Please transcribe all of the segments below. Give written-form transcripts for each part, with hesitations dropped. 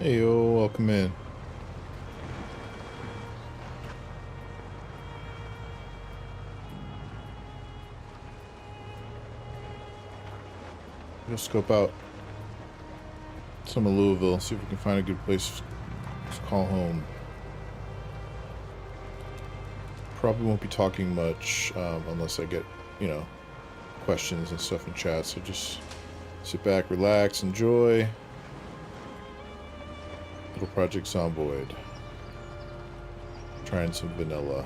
Hey, yo, welcome in. We'll scope out some of Louisville, see if we can find a good place to call home. Probably won't be talking much unless I get, questions and stuff in chat. So just sit back, relax, enjoy. Little Project Zomboid. Trying some vanilla.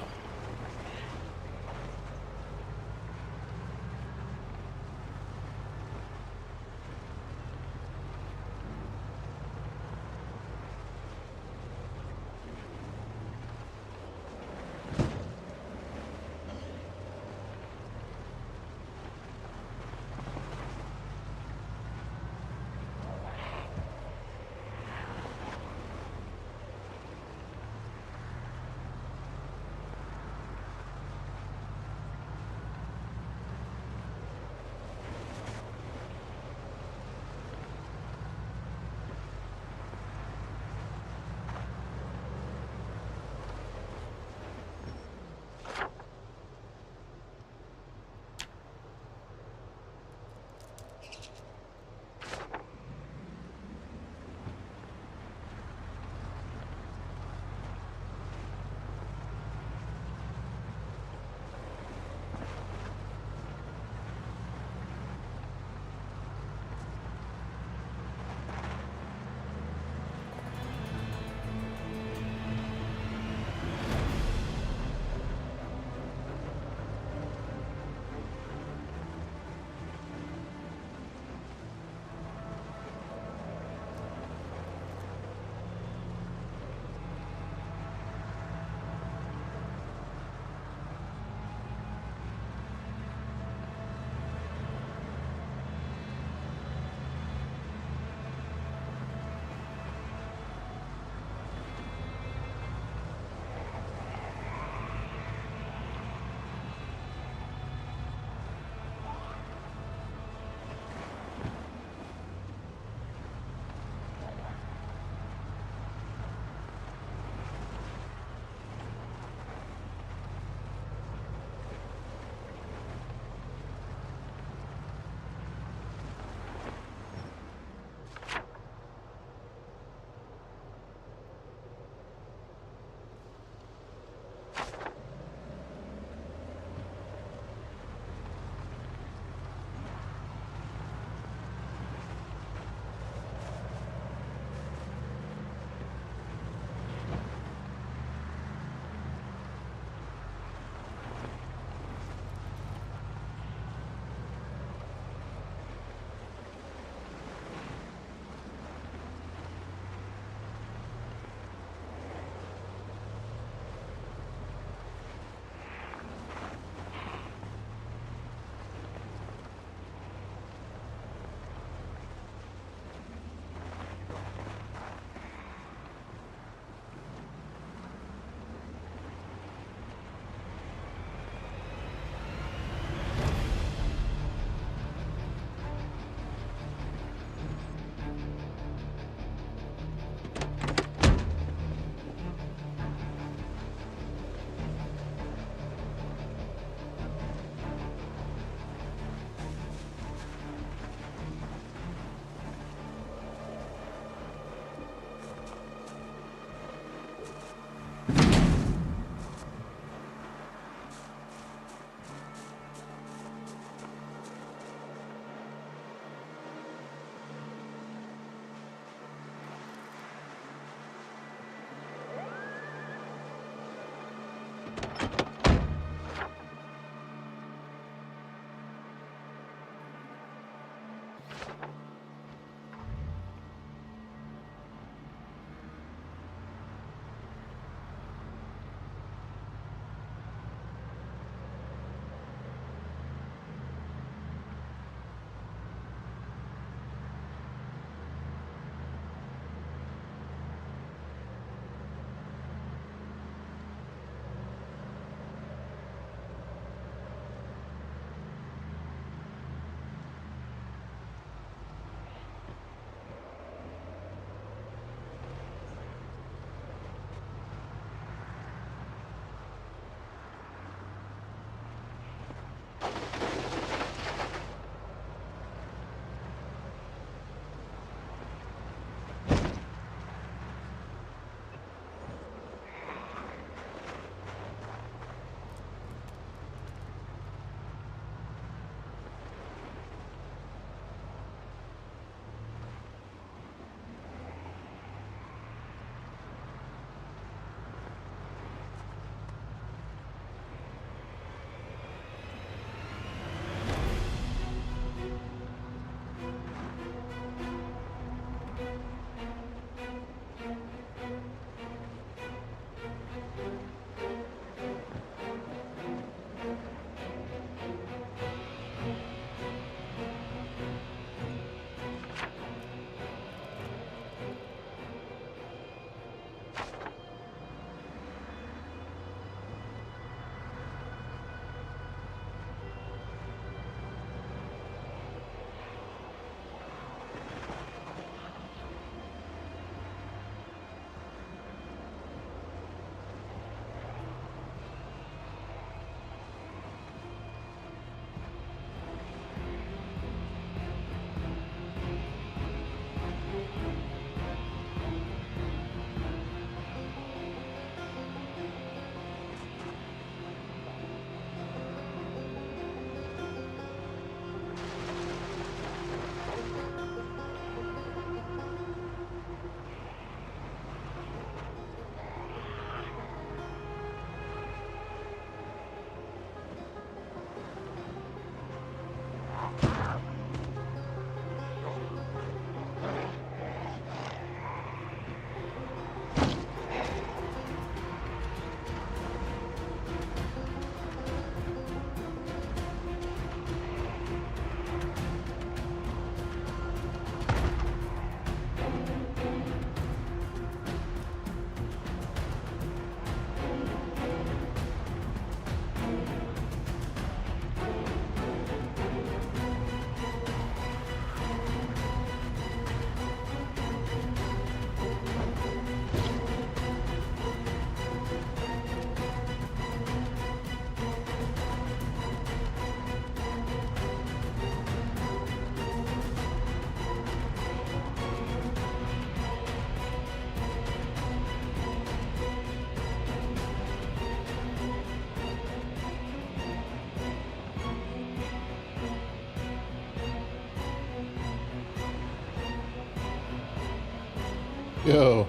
Yo.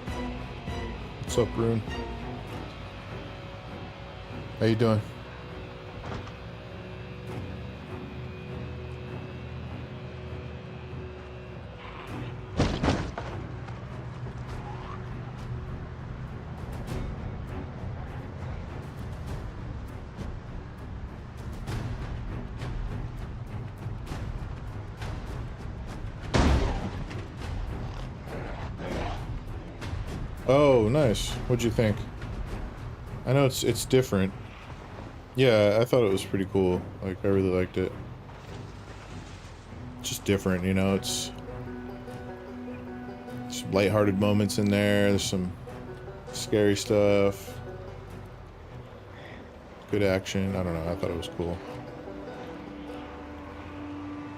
What's up, Rune? How you doing? Oh, nice. What'd you think? I know it's different. Yeah, I thought it was pretty cool. Like, I really liked it. It's just different, you know, it's some lighthearted moments in there, there's some scary stuff. Good action. I don't know, I thought it was cool.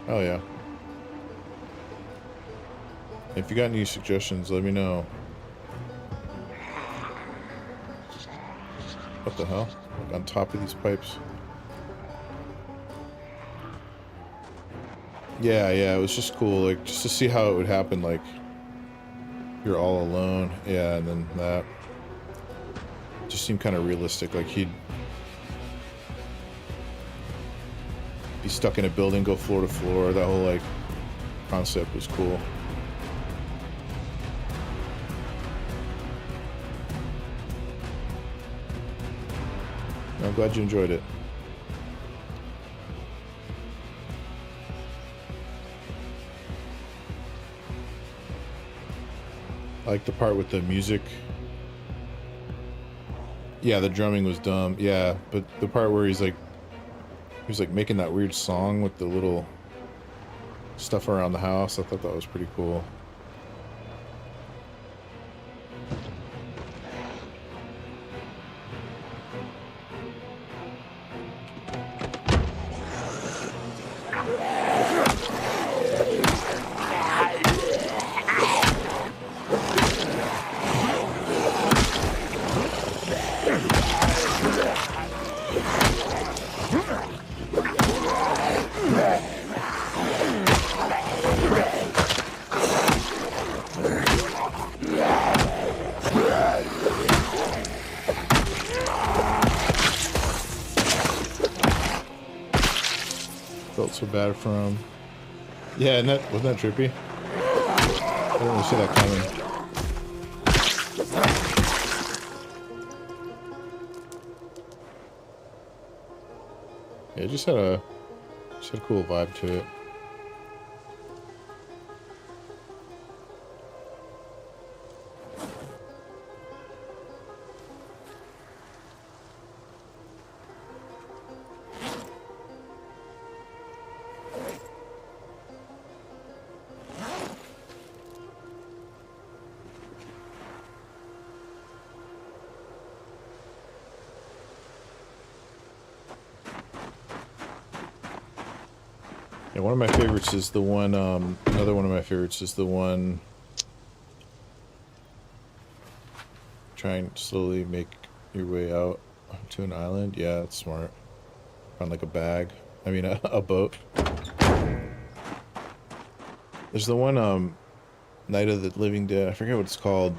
Oh yeah. If you got any suggestions, let me know. What the hell? Like on top of these pipes. Yeah, it was just cool, like, just to see how it would happen, like, you're all alone. Yeah, and then that just seemed kind of realistic, like he'd be stuck in a building, go floor to floor. That whole, like, concept was cool. I'm glad you enjoyed it. I like the part with the music. Yeah, the drumming was dumb. Yeah, but the part where he was like making that weird song with the little stuff around the house, I thought that was pretty cool. Felt so bad for him. Yeah, and wasn't that trippy? I didn't really see that coming. Yeah, it just had a cool vibe to it. Yeah, one of my favorites is the one, another one of my favorites is the one trying to slowly make your way out to an island. Yeah, that's smart. Find like a bag. I mean, a boat. There's the one, Night of the Living Dead. I forget what it's called.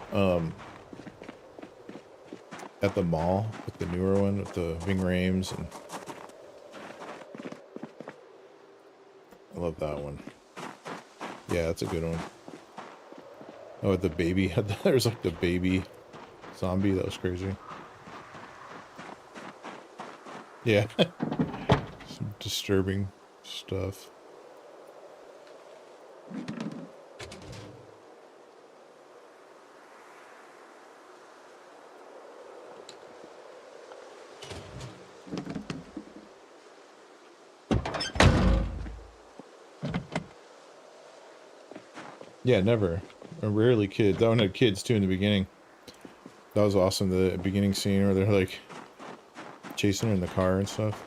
At the mall, with the newer one, with the Ving Rhames and... I love that one. Yeah, that's a good one. Oh, the baby. There's like the baby zombie. That was crazy. Yeah. Some disturbing stuff. Yeah, never. Rarely kids. That one had kids too in the beginning. That was awesome. The beginning scene where they're like chasing her in the car and stuff.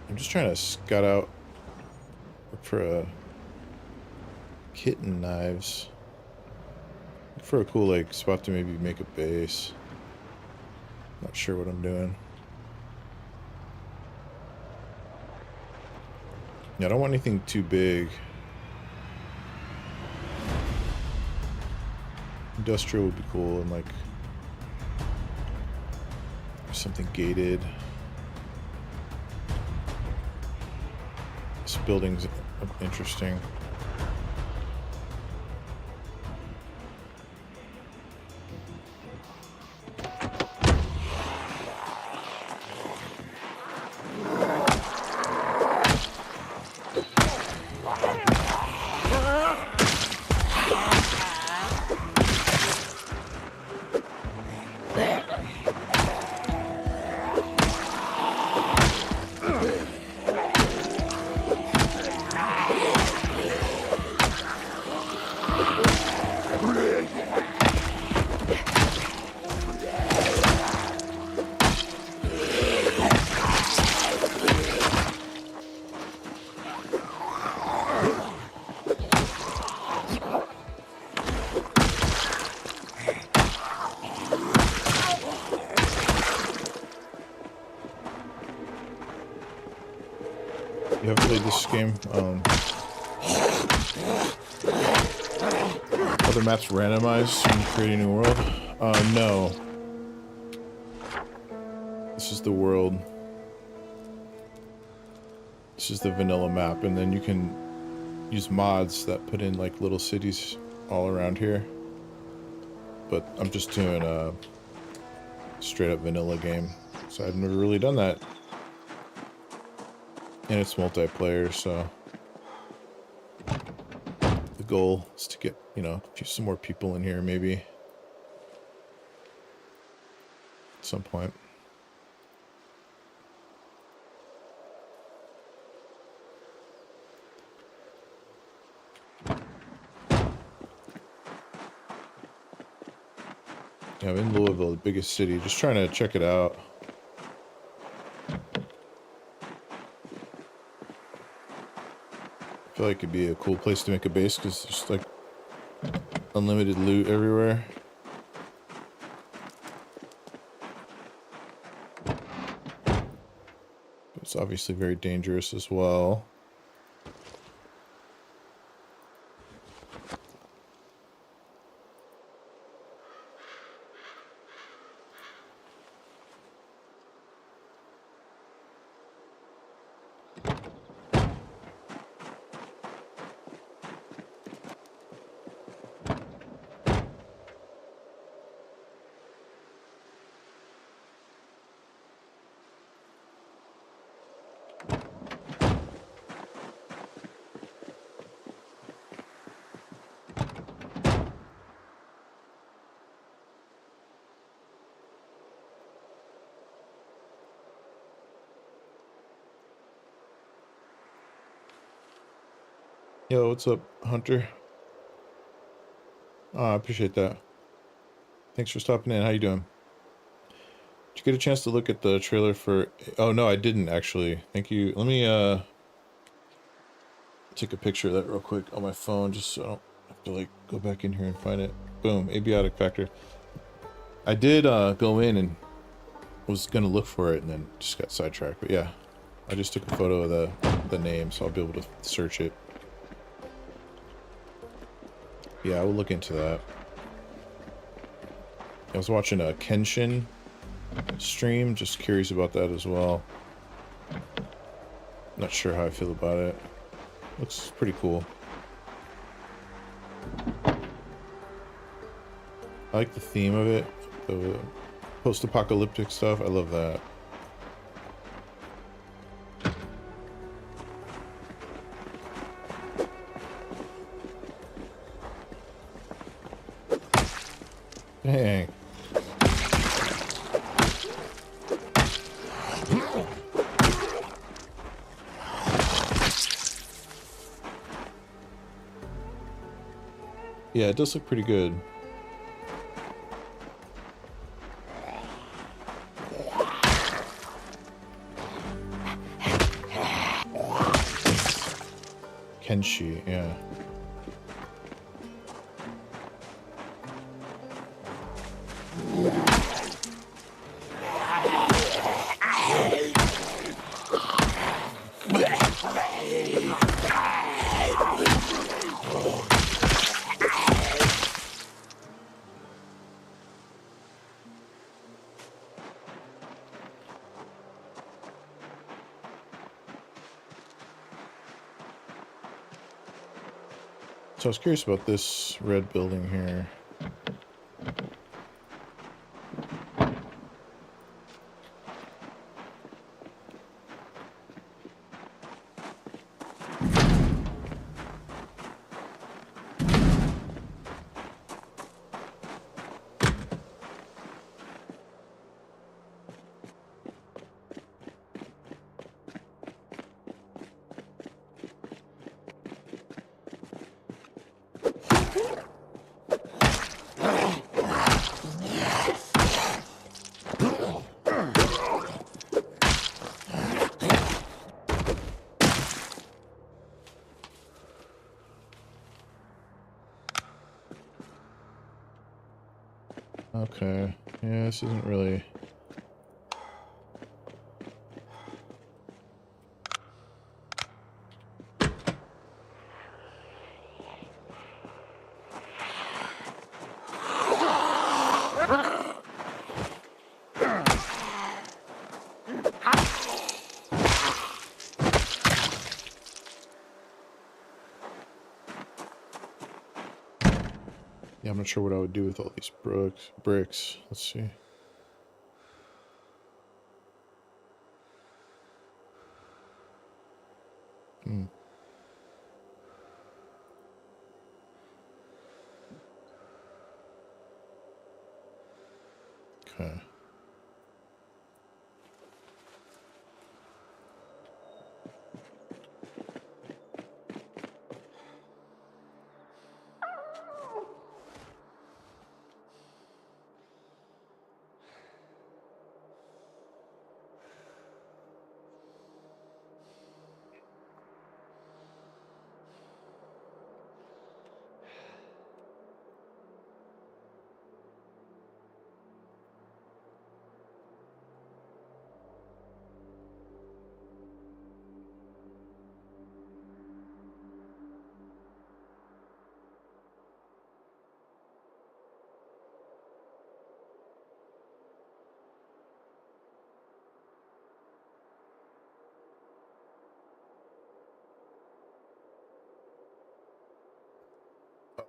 I'm just trying to scout out, look for kitten knives. Look for a cool like spot to maybe make a base. Not sure what I'm doing. Yeah, I don't want anything too big. Industrial would be cool, and like something gated. This building's interesting. You have played this game. Other maps randomized when you create a new world? No. This is the world. This is the vanilla map, and then you can use mods that put in like little cities all around here. But I'm just doing a straight up vanilla game, so I've never really done that. And it's multiplayer, so the goal is to get, you know, some more people in here maybe at some point. Yeah, I'm in Louisville, the biggest city, just trying to check it out. I feel like it'd be a cool place to make a base because there's like unlimited loot everywhere. It's obviously very dangerous as well. Yo, what's up, Hunter? Oh, I appreciate that. Thanks for stopping in. How you doing? Did you get a chance to look at the trailer for... Oh, no, I didn't, actually. Thank you. Let me, take a picture of that real quick on my phone, just so I don't have to, like, go back in here and find it. Boom, abiotic factor. I did, go in and was gonna look for it and then just got sidetracked. But, yeah, I just took a photo of the name, so I'll be able to search it. Yeah, I will look into that. I was watching a Kenshin stream, just curious about that as well. Not sure how I feel about it. Looks pretty cool. I like the theme of it, the post-apocalyptic stuff. I love that. Dang. Yeah, it does look pretty good. Kenshi, yeah. So I was curious about this red building here. Okay. Yeah, this isn't really... Yeah, I'm not sure what I would do with all these bricks. Let's see. Hmm. Okay.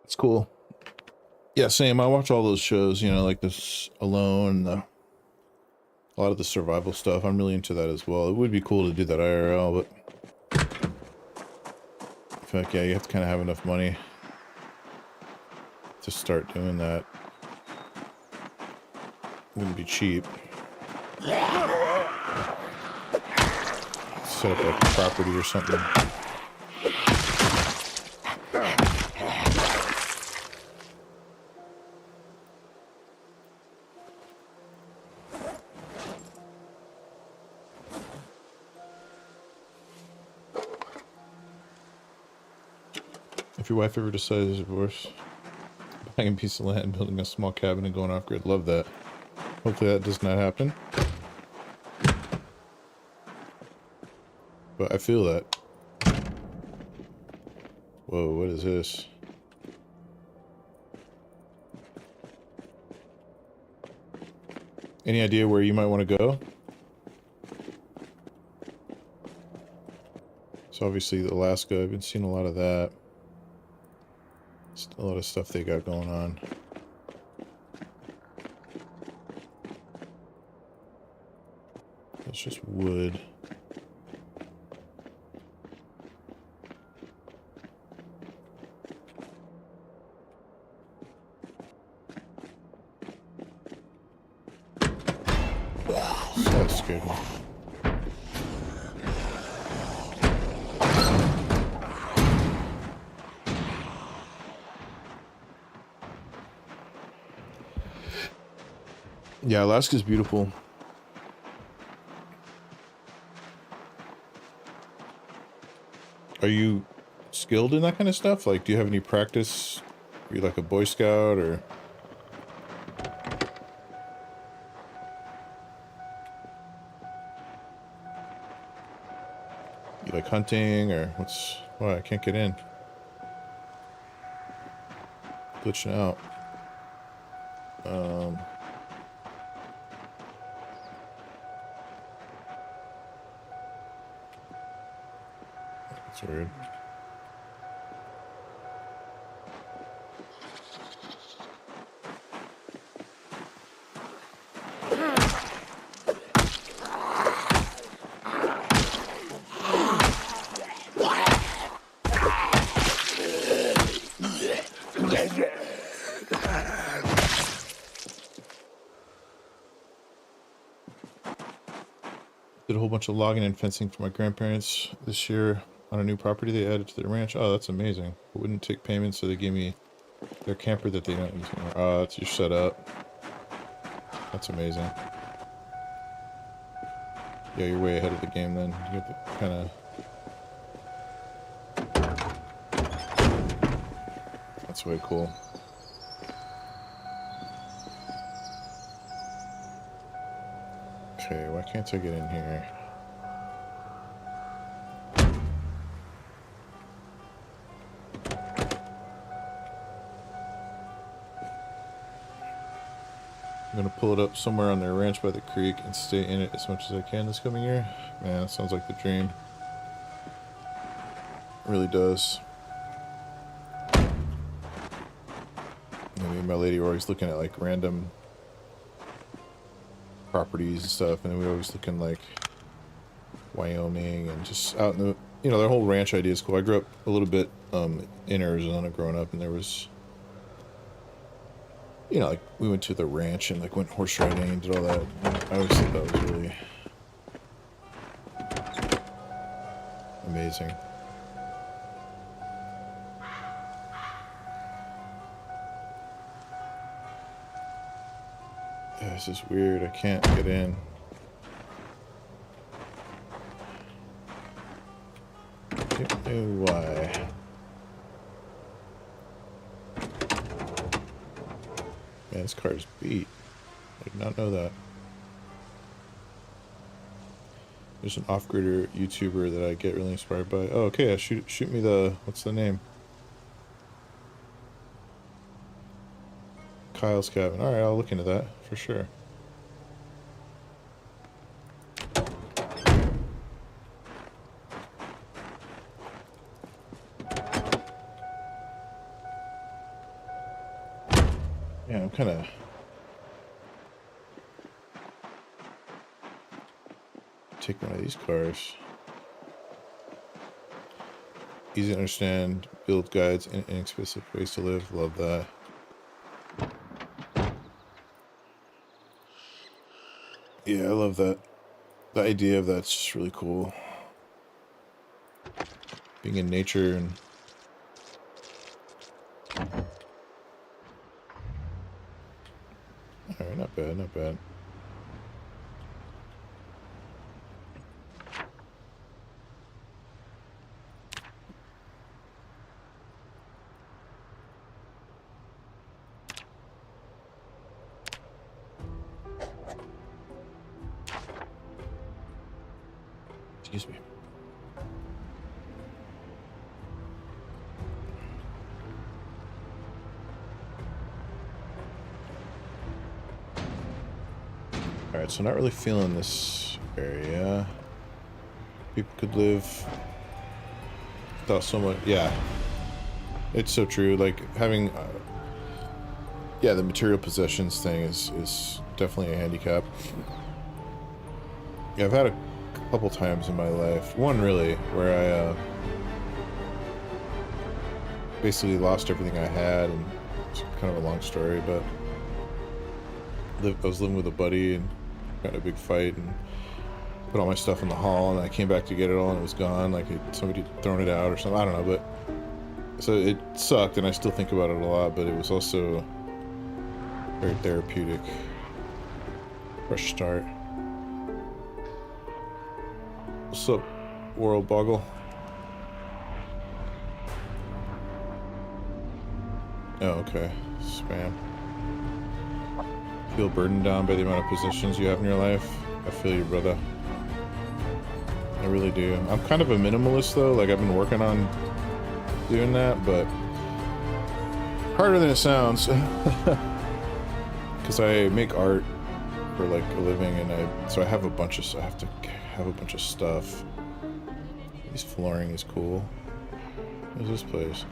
It's cool. Yeah, same. I watch all those shows, you know, like this Alone, a lot of the survival stuff. I'm really into that as well. It would be cool to do that IRL, but in fact, yeah, you have to kind of have enough money to start doing that. Wouldn't be cheap. Set up like a property or something. If your wife ever decides to divorce, buying a piece of land, building a small cabin, and going off grid, love that. Hopefully that does not happen. But I feel that. Whoa, what is this? Any idea where you might want to go? So obviously Alaska, I've been seeing a lot of that. A lot of stuff they got going on. It's just wood. That scared me. Yeah, Alaska's beautiful. Are you skilled in that kind of stuff? Like, do you have any practice? Are you like a Boy Scout, or... You like hunting, or what's... Why, I can't get in. Glitching out. That's weird. Did a whole bunch of logging and fencing for my grandparents this year on a new property they added to their ranch. Oh, that's amazing. I wouldn't take payments, so they gave me their camper that they don't use anymore. Oh, that's your setup. That's amazing. Yeah, you're way ahead of the game then. You get the kind of... That's way cool. Okay, why can't I get in here? I'm gonna pull it up somewhere on their ranch by the creek and stay in it as much as I can this coming year. Man, that sounds like the dream. It really does. Me and my lady were always looking at like random properties and stuff, and then we were always looking like Wyoming and just out in the, you know, their whole ranch idea is cool. I grew up a little bit in Arizona growing up, and there was, you know, like we went to the ranch and like went horse riding and did all that. I always thought that was really amazing. Yeah, this is weird. I can't get in. Don't know why. Man, this car is beat. I did not know that. There's an off-gridder YouTuber that I get really inspired by. Oh, okay. Shoot me the... What's the name? Kyle's Cabin. Alright, I'll look into that for sure. Yeah, I'm kind of... Take one of these cars. Easy to understand, build guides, and inexpensive ways to live. Love that. Yeah, I love that. The idea of that's just really cool. Being in nature and... Alright, not bad, not bad. Excuse me. Alright, so not really feeling this area. People could live without so much. Yeah. It's so true. Like, having... yeah, the material possessions thing is definitely a handicap. Yeah, I've had a couple times in my life. One, really, where I basically lost everything I had, and it's kind of a long story, but I was living with a buddy and got in a big fight and put all my stuff in the hall, and I came back to get it all and it was gone, like somebody had thrown it out or something, I don't know, but so it sucked, and I still think about it a lot, but it was also very therapeutic. Fresh start. What's up, World Boggle? Oh, okay. Spam. Feel burdened down by the amount of possessions you have in your life? I feel you, brother. I really do. I'm kind of a minimalist, though. Like, I've been working on doing that, but harder than it sounds. Because I make art for, like, a living, and so I have a bunch of... I have to have a bunch of stuff. This flooring is cool. What's this place?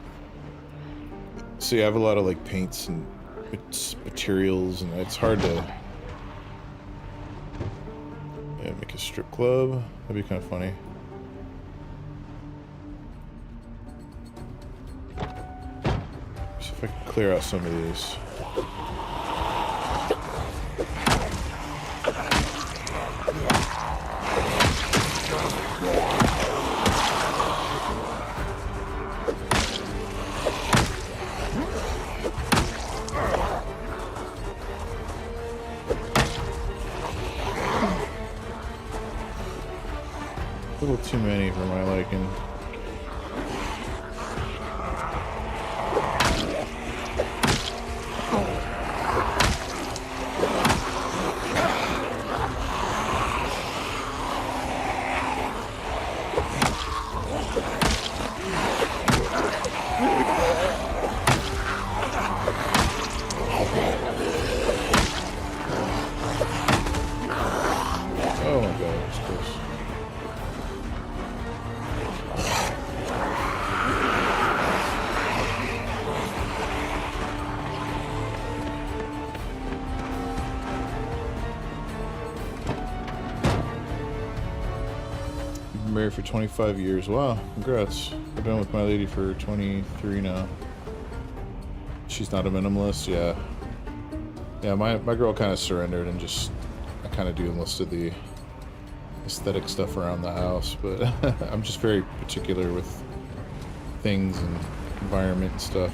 See, I have a lot of like paints and materials, and it's hard to... Yeah, make a strip club. That'd be kind of funny. See if I can clear out some of these. little too many for my liking. Oh my god, that's close. You've been married for 25 years. Wow, congrats. I've been with my lady for 23 now. She's not a minimalist, yeah. Yeah, my girl kind of surrendered and just, I kind of do most of the aesthetic stuff around the house, but I'm just very particular with things and environment and stuff.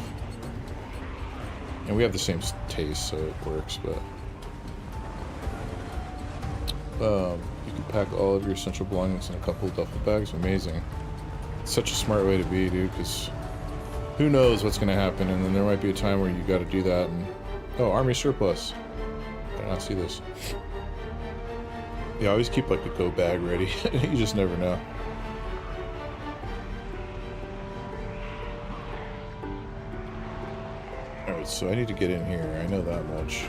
And we have the same taste, so it works, but you can pack all of your essential belongings in a couple of duffel bags. Amazing. It's such a smart way to be, dude, because who knows what's going to happen, and then there might be a time where you got to do that. And oh, army surplus. Did not see this. Yeah, I always keep like a go bag ready. You just never know. Alright, so I need to get in here. I know that much.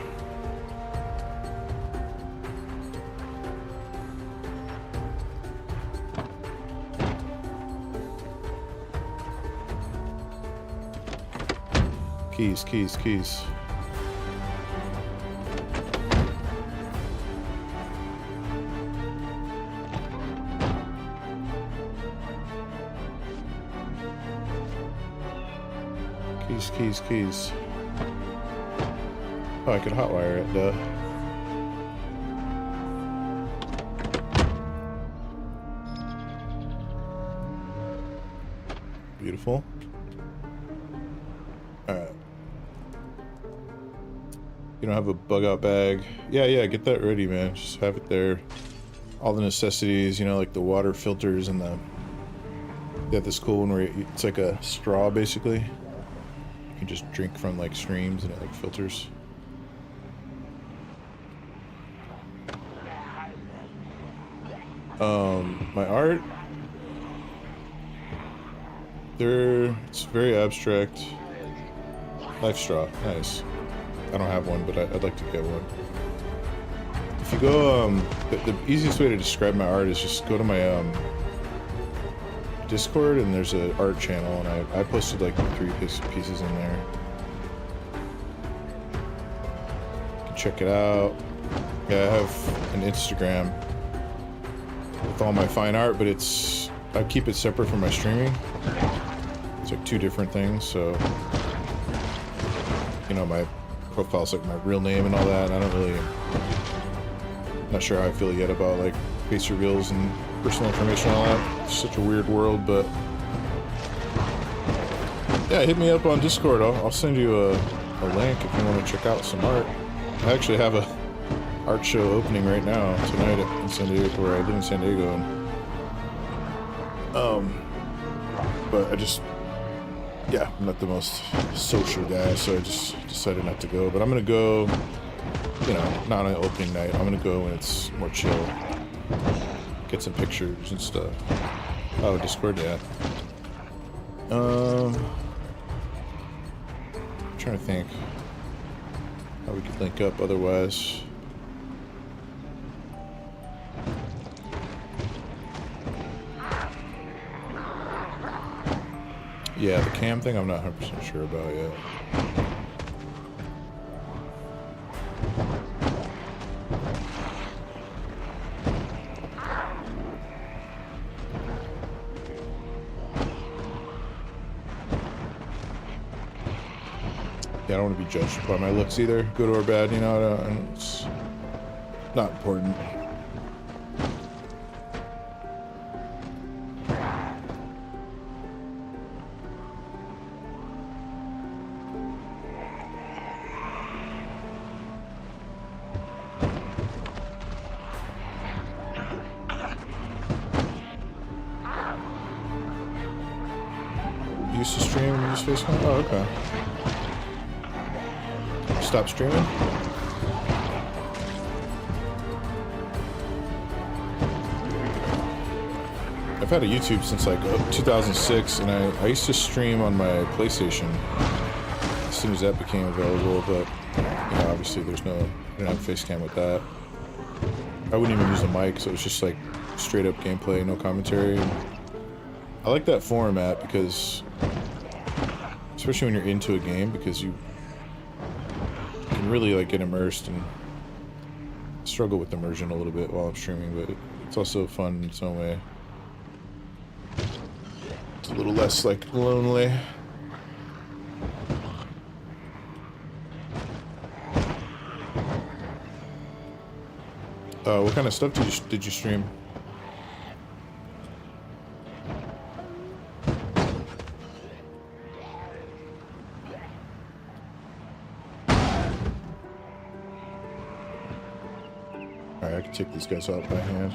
Keys, keys, keys. Keys, keys, keys. Oh, I could hotwire it, duh. Beautiful. Alright. You don't have a bug out bag. Yeah, get that ready, man. Just have it there. All the necessities, you know, like the water filters and the... They have this cool one where it's like a straw, basically. You can just drink from, like, streams and it, like, filters. My art... It's very abstract. Life straw, nice. I don't have one, but I'd like to get one. If you go, the easiest way to describe my art is just go to my, Discord, and there's an art channel, and I posted like 3 pieces in there. You can check it out. Yeah, I have an Instagram with all my fine art, but I keep it separate from my streaming. It's like 2 different things, so you know, my profile's like my real name and all that, and I don't really, not sure how I feel yet about like face reveals and personal information and all that. It's such a weird world, but yeah, hit me up on Discord. I'll send you a link if you want to check out some art. I actually have a art show opening right now tonight in San Diego, where I live in San Diego, and but I just, yeah, I'm not the most social guy, so I just decided not to go. But I'm gonna go, you know, not on an opening night. I'm gonna go when it's more chill. Get some pictures and stuff. Oh, Discord, yeah. I'm trying to think how we could link up otherwise. Yeah, the cam thing I'm not 100% sure about yet. Yeah, I don't want to be judged by my looks either, good or bad, you know, and it's not important. used to stream and use FaceTime? Oh, okay. Stop streaming? I've had a YouTube since like 2006, and I used to stream on my PlayStation as soon as that became available, but you know, obviously I didn't have FaceCam with that. I wouldn't even use a mic, so it was just like straight up gameplay, no commentary. I like that format because, especially when you're into a game, because you can really like get immersed and struggle with immersion a little bit while I'm streaming, but it's also fun in its own way. It's a little less like lonely. What kind of stuff did you stream? Alright, I can take these guys out by hand.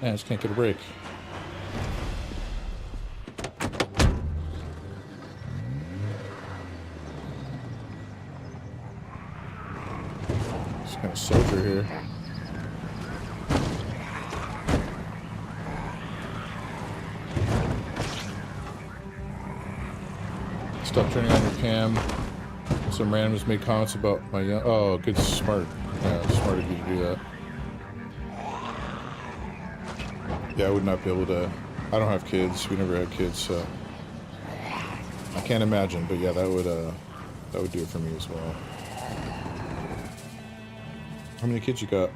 I just can't get a break. Just kind of soldier here. Stop turning on your cam. Some randoms made comments about my young... Oh, good, smart. Yeah, smart of you to do that. Yeah, I would not be able to... I don't have kids. We never had kids, so... I can't imagine, but yeah, that would do it for me as well. How many kids you got?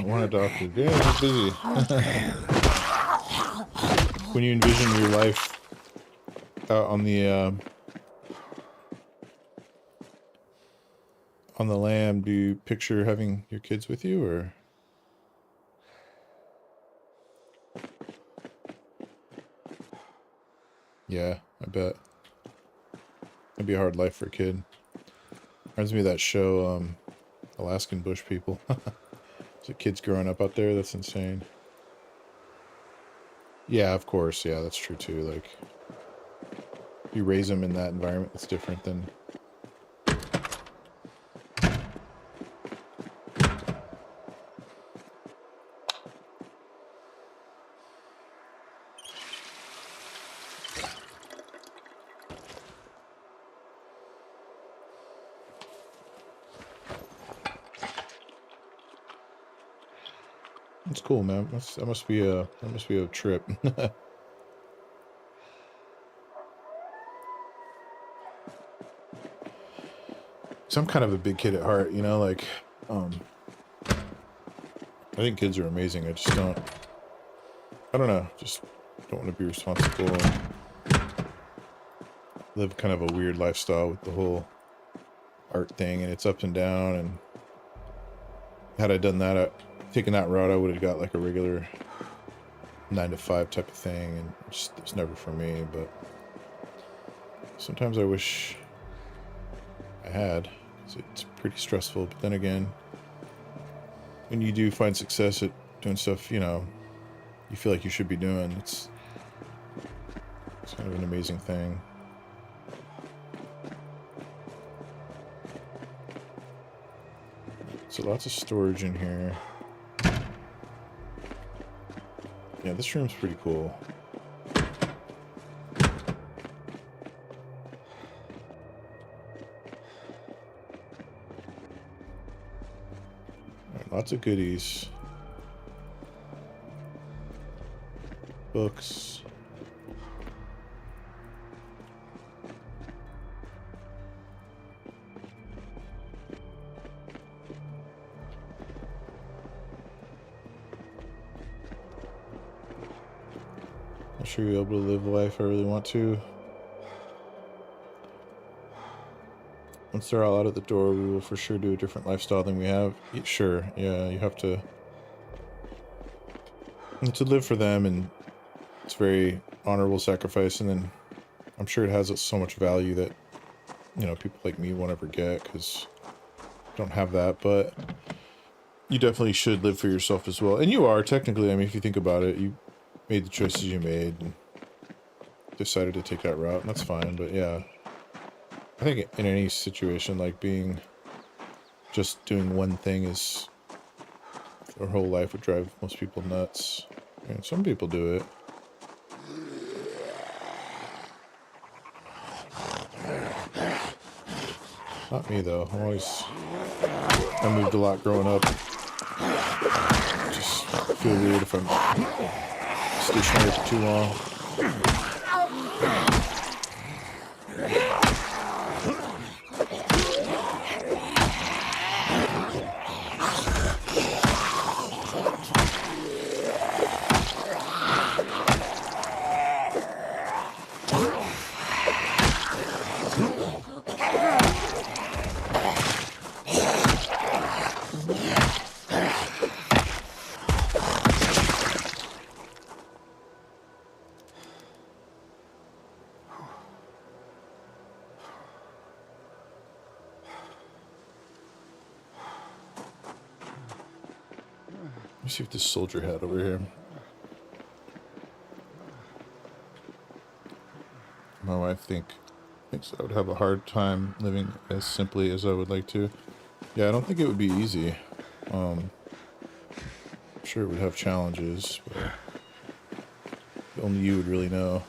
One adopted. Yeah, he's busy. When you envision your life out on the lam, do you picture having your kids with you, or? Yeah, I bet. It'd be a hard life for a kid. Reminds me of that show, Alaskan Bush People. So kids growing up out there, that's insane. Yeah, of course, yeah, that's true too. Like, you raise them in that environment, it's different than... It's cool, man. That must be a trip. So I'm kind of a big kid at heart, you know, like, I think kids are amazing. I just don't I don't know, just don't want to be responsible and live kind of a weird lifestyle with the whole art thing and it's up and down. And had I done that, taken that route, I would have got like a regular 9-to-5 type of thing, and it's never for me. But sometimes I wish I had, because it's pretty stressful. But then again, when you do find success at doing stuff, you know, you feel like you should be doing, it's kind of an amazing thing. So lots of storage in here. Yeah, this room's pretty cool. Right, lots of goodies. Books. I'm sure you'll be able to live the life I really want to. Once they're all out of the door, we will for sure do a different lifestyle than we have. Sure, yeah, you have to live for them, and it's a very honorable sacrifice. And then I'm sure it has so much value that, you know, people like me won't ever get, because I don't have that. But you definitely should live for yourself as well. And you are, technically. I mean, if you think about it, you made the choices you made and decided to take that route, and that's fine. But yeah, I think in any situation, like just doing one thing is their whole life would drive most people nuts. And some people do it. Not me though. I moved a lot growing up. Just feel weird if I'm stationary for too long. Let me see if this soldier hat over here. My wife thinks I would have a hard time living as simply as I would like to. Yeah, I don't think it would be easy. I'm sure it would have challenges, but only you would really know.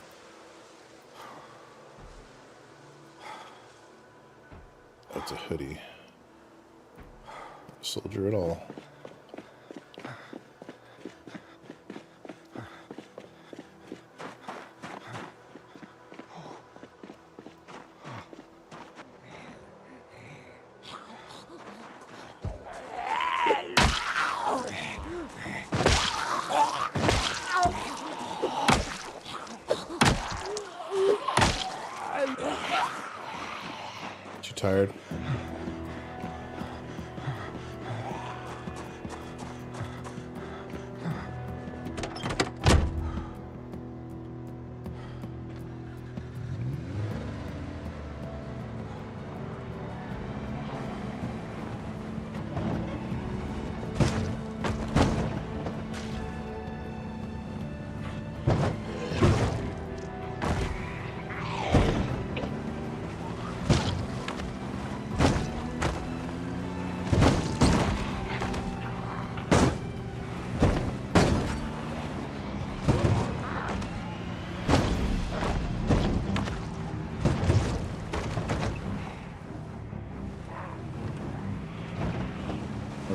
That's a hoodie. Soldier at all. Tired.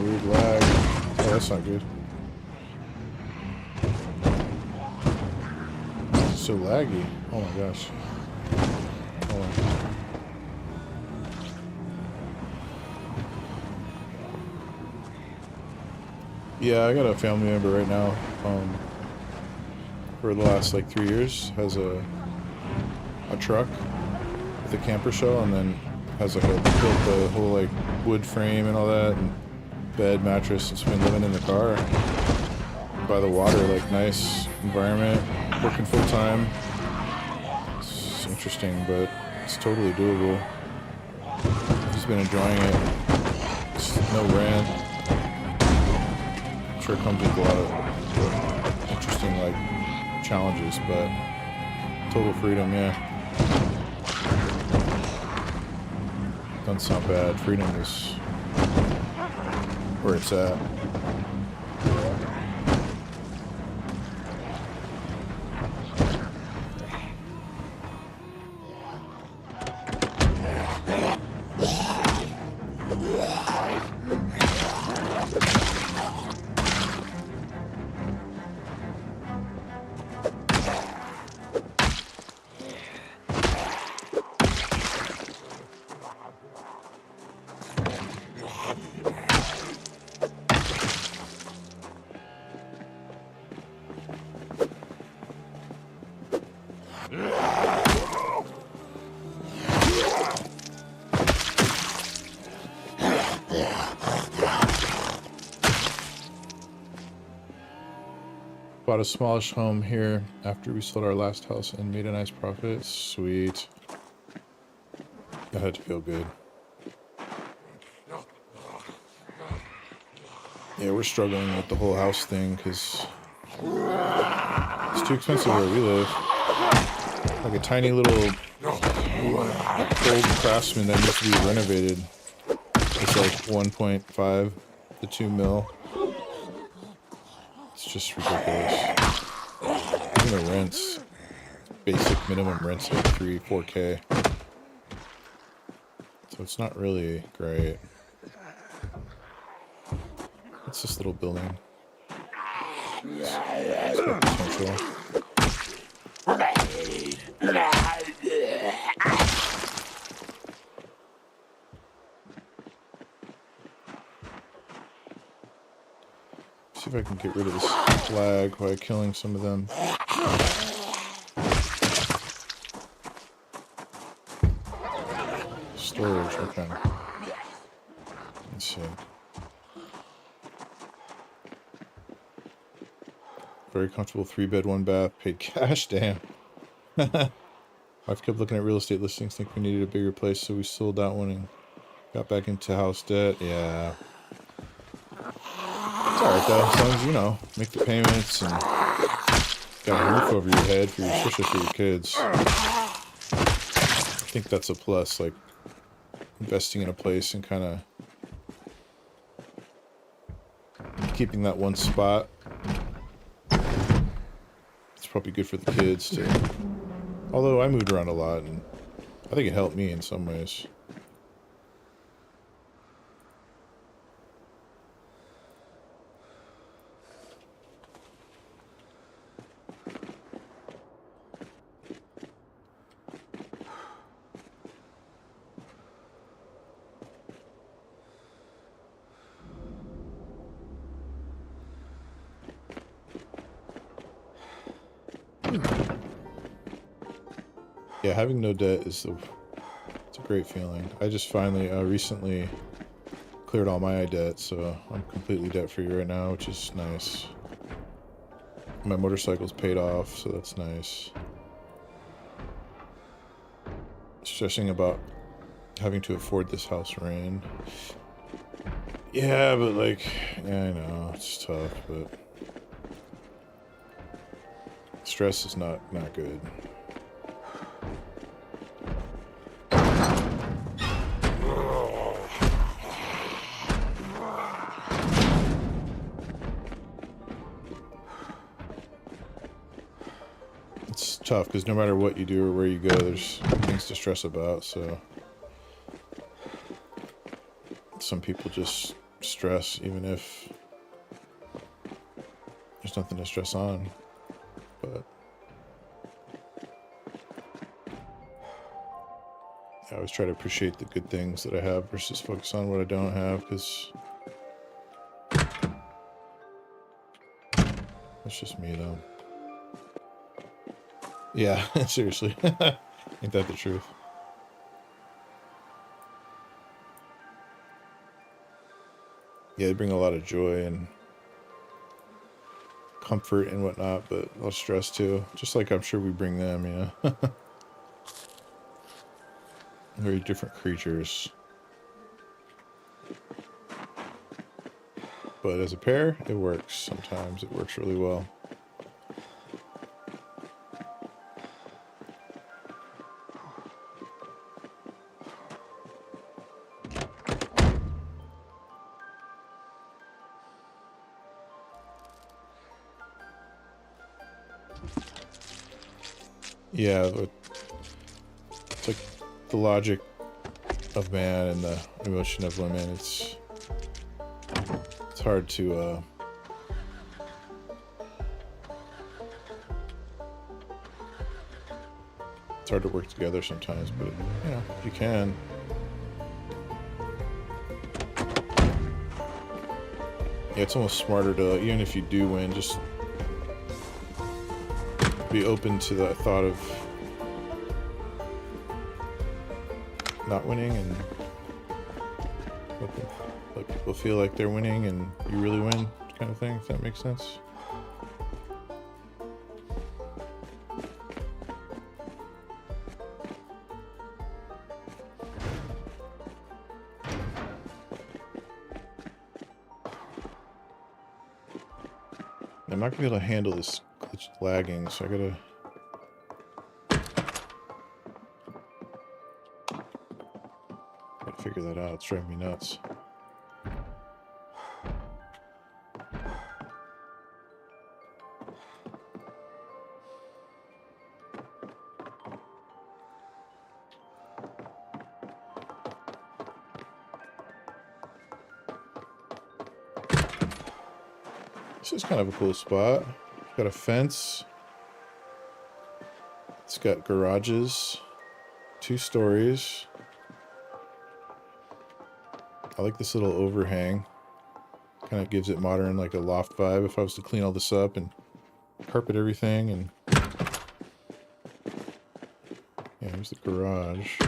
Weird lag. Oh, that's not good. It's so laggy. Oh my gosh. Hold on. Yeah, I got a family member right now. for the last like 3 years has a truck with a camper shell, and then has like built the whole like wood frame and all that, and bed, mattress. It's been living in the car by the water, like nice environment, working full time. It's interesting, but it's totally doable. He's been enjoying it. It's no rent. I'm sure it comes with a lot of interesting like challenges, but total freedom, yeah. Doesn't sound bad. Freedom is where it's at. Bought a smallish home here after we sold our last house and made a nice profit. Sweet. That had to feel good. Yeah, we're struggling with the whole house thing because it's too expensive where we live. Like a tiny little old Craftsman that needs to be renovated. It's like 1.5 to 2 mil. It's just ridiculous. Even the rents, basic minimum rents like 3-4K. So it's not really great. What's this little building? It's got potential. See if I can get rid of this flag by killing some of them. Storage, okay. Let's see. Very comfortable 3-bed, 1-bath, paid cash, damn. I've kept looking at real estate listings, think we needed a bigger place, so we sold that one and got back into house debt. Yeah. It's alright though, as long as you know, make the payments and got a roof over your head, for your, especially for your kids. I think that's a plus, like investing in a place and kind of keeping that one spot. It's probably good for the kids too. Although I moved around a lot and I think it helped me in some ways. Yeah, having no debt is it's a great feeling. I just finally recently cleared all my debt, so I'm completely debt free right now, which is nice. My motorcycle's paid off, so that's nice. Stressing about having to afford this house rent. Yeah, but like, yeah, I know it's tough, but stress is not good. It's tough because no matter what you do or where you go, there's things to stress about, so some people just stress even if there's nothing to stress on, but I always try to appreciate the good things that I have versus focus on what I don't have, because that's just me though. Yeah, seriously. Ain't that the truth? Yeah, they bring a lot of joy and comfort and whatnot, but a lot of stress too. Just like I'm sure we bring them, you know. Very different creatures. But as a pair, it works. Sometimes it works really well. Yeah, it's like the logic of man and the emotion of women. It's hard to it's hard to work together sometimes, but you know, if you can. Yeah, it's almost smarter to, even if you do win, just be open to the thought of not winning and let people feel like they're winning and you really win, kind of thing, if that makes sense. I'm not gonna be able to handle this glitch lagging, so I gotta figure that out. It's driving me nuts. This is kind of a cool spot. Got a fence. It's got garages. 2 stories. I like this little overhang. Kind of gives it modern, like a loft vibe. If I was to clean all this up and carpet everything, and yeah, here's the garage.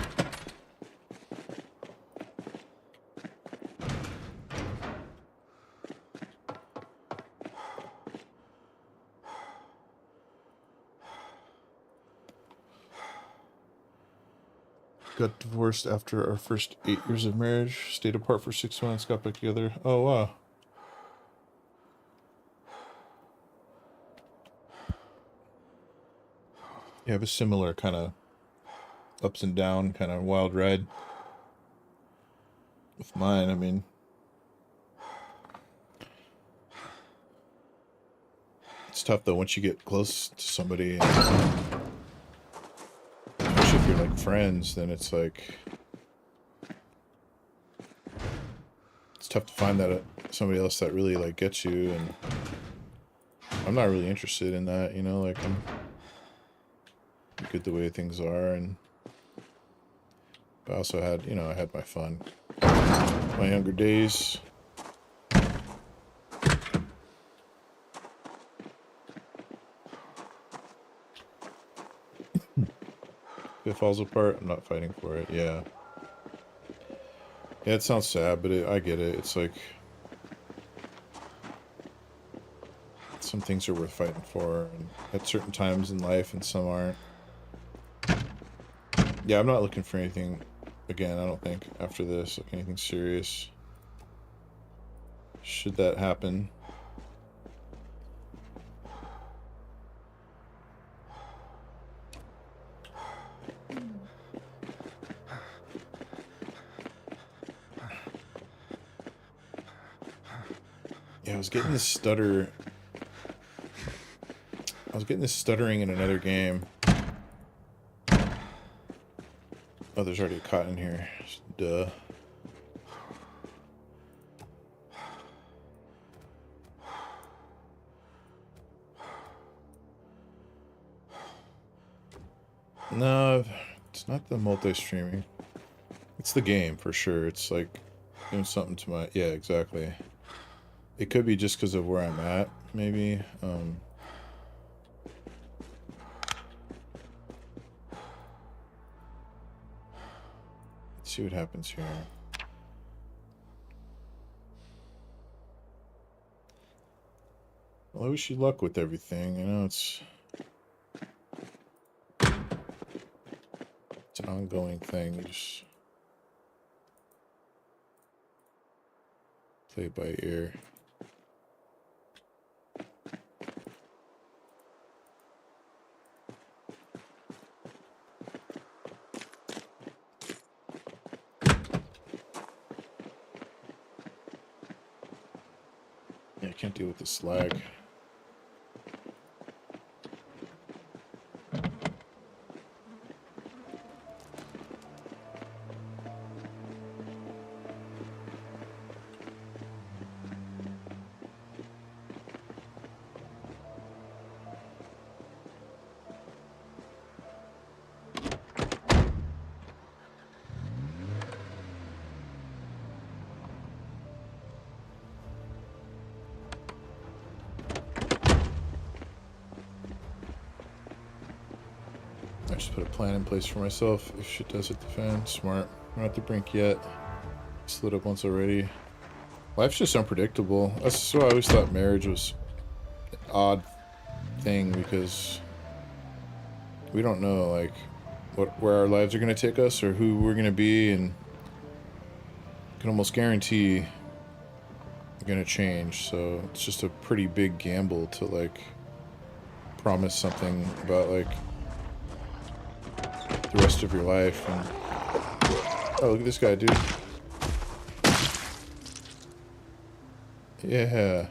Got divorced after our first 8 years of marriage. Stayed apart for 6 months. Got back together. Oh wow. You have a similar kind of ups and down kind of wild ride with mine. I mean, it's tough though once you get close to somebody, and especially if you're like friends, then it's like it's tough to find that somebody else that really like gets you, and I'm not really interested in that, you know, like I'm good the way things are, and I also had, you know, I had my fun. My younger days. If it falls apart, I'm not fighting for it. Yeah. Yeah, it sounds sad, but I get it. It's like some things are worth fighting for, and at certain times in life, and some aren't. Yeah, I'm not looking for anything again, I don't think, after this, like anything serious. Should that happen. Yeah, I was getting this stutter. I was getting this stuttering in another game. Oh, there's already a cot in here. Duh. No, it's not the multi-streaming. It's the game, for sure. It's like doing something to my... Yeah, exactly. It could be just because of where I'm at, maybe. see what happens here. Well, I wish you luck with everything. You know, it's an ongoing thing. You just play it by ear. Yeah, I can't deal with this lag. I just put a plan in place for myself if shit does hit the fan. Smart. I'm not at the brink yet. Slid up once already. Life's just unpredictable. That's why I always thought marriage was an odd thing, because we don't know, like, where our lives are going to take us or who we're going to be, and can almost guarantee we're going to change. So it's just a pretty big gamble to, like, promise something about, like, the rest of your life. And oh, look at this guy, dude. Yeah.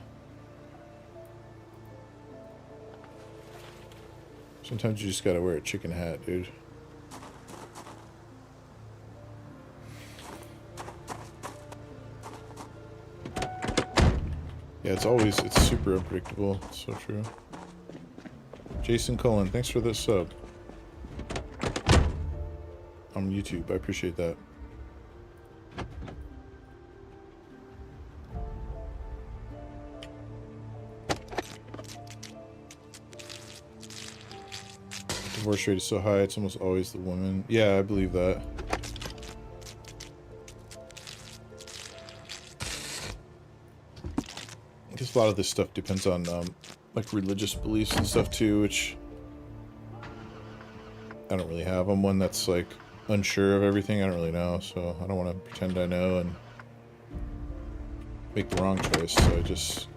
Sometimes you just gotta wear a chicken hat, dude. Yeah, it's super unpredictable. It's so true. Jason Cullen, thanks for the sub on YouTube. I appreciate that. Divorce rate is so high, it's almost always the woman. Yeah, I believe that. I guess a lot of this stuff depends on like religious beliefs and stuff too, which I don't really have. I'm one that's like unsure of everything. I don't really know, so I don't want to pretend I know and make the wrong choice. So I just,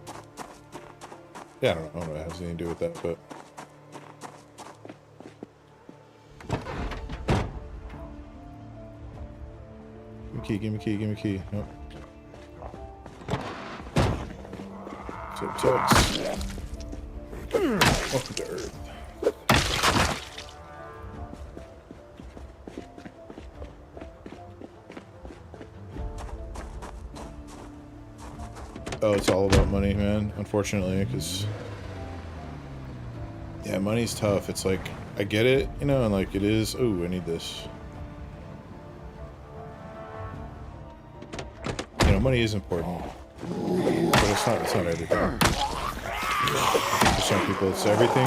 yeah, I don't know if it has anything to do with that, but give me key, give me key. Nope. Tux. Welcome to Earth. Oh, it's all about money, man. Unfortunately, because yeah, money's tough. It's like, I get it, you know, and like it is. Ooh, I need this. You know, money is important, but it's not everything. For some people, it's everything.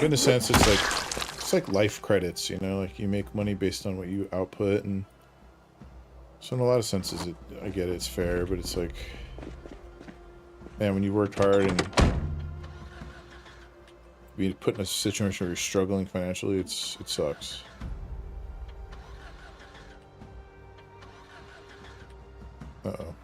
In a sense, it's like life credits, you know, like you make money based on what you output, and so in a lot of senses, I get it, it's fair, but it's like, man, when you worked hard and be put in a situation where you're struggling financially, it sucks. Uh-oh.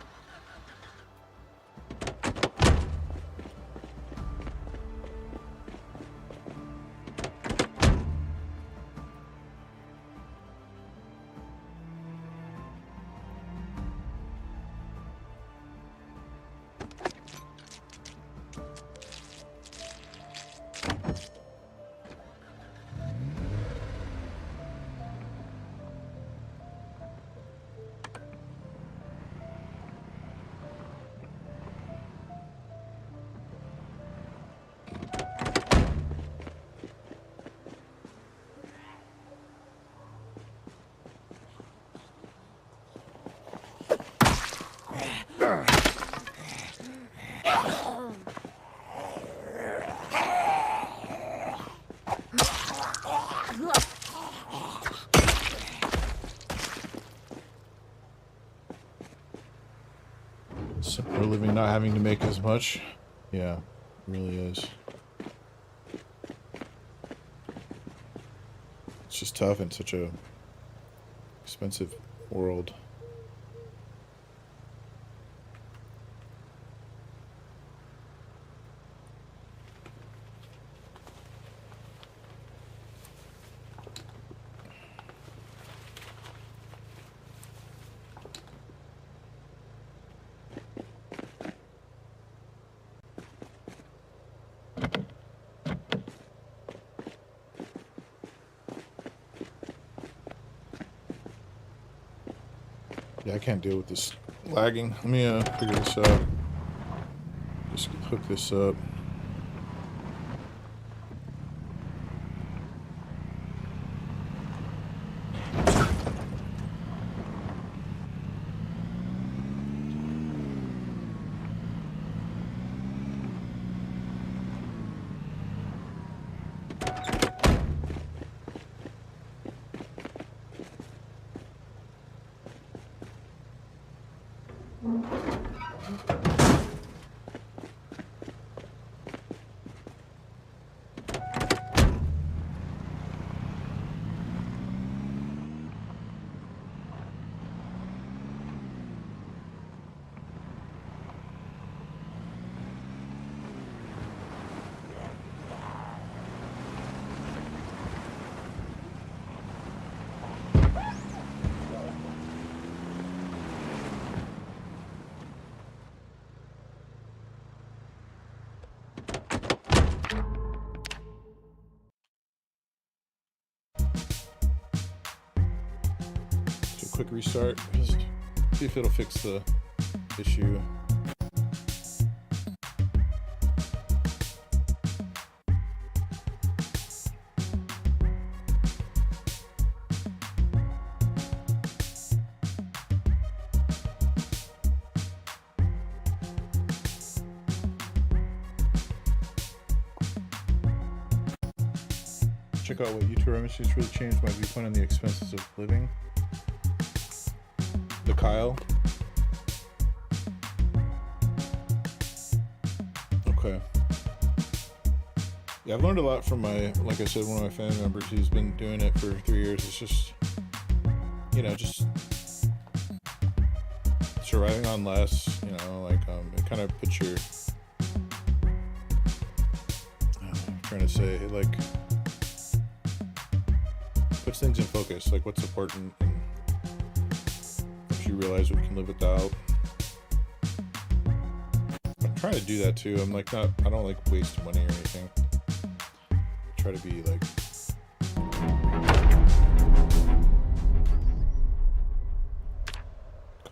Simpler living, not having to make as much. Yeah, it really is. It's just tough in such a expensive world. Yeah, I can't deal with this lagging. Let me figure this out. Just hook this up. Quick restart, just see if it'll fix the issue. Check out what YouTube emissions really changed my viewpoint on the expenses of living. The Kyle. Okay. Yeah, I've learned a lot from like I said, one of my family members. He's been doing it for 3 years. It's just, you know, just surviving on less, you know, like, it kind of puts your, I'm trying to say, like, puts things in focus, like what's important, and you realize what you can live without. I'm trying to do that too. I'm like I don't like waste money or anything. I try to be like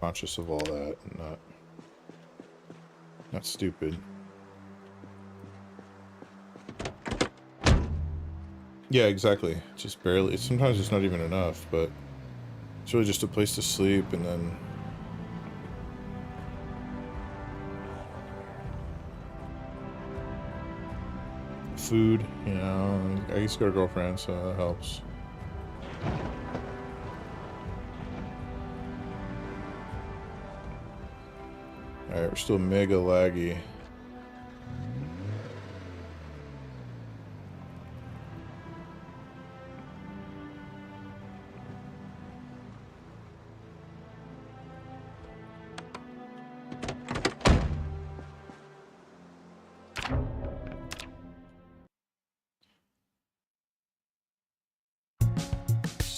conscious of all that and not stupid. Yeah, exactly. Just barely. Sometimes it's not even enough, but it's really just a place to sleep, and then food, you know. I used to got a girlfriend, so that helps. Alright, we're still mega laggy.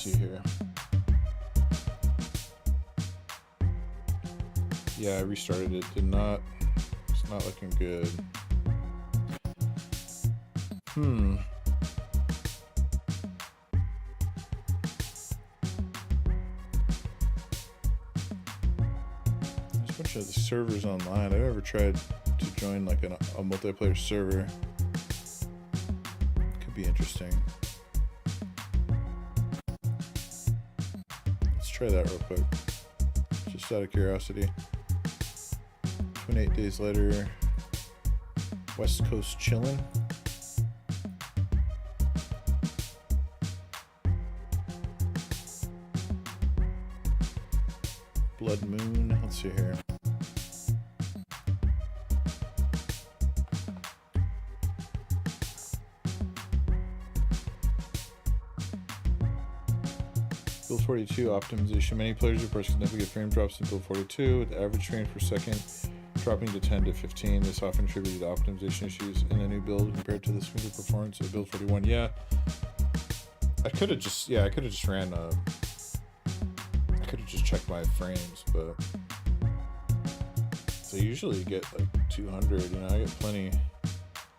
Here. Yeah, I restarted it. It's not looking good. There's a bunch of the servers online. I've never tried to join like a multiplayer server. Could be interesting. Try that real quick, just out of curiosity. 28 days later, West Coast chilling. Blood Moon. Let's see here. Build 42 optimization. Many players report significant frame drops in Build 42, with the average frames per second dropping to 10 to 15. This often attributed to optimization issues in the new build compared to the smoother performance of Build 41. Yeah, I could have just ran I could have just checked my frames, but so usually get like 200. You know, I get plenty.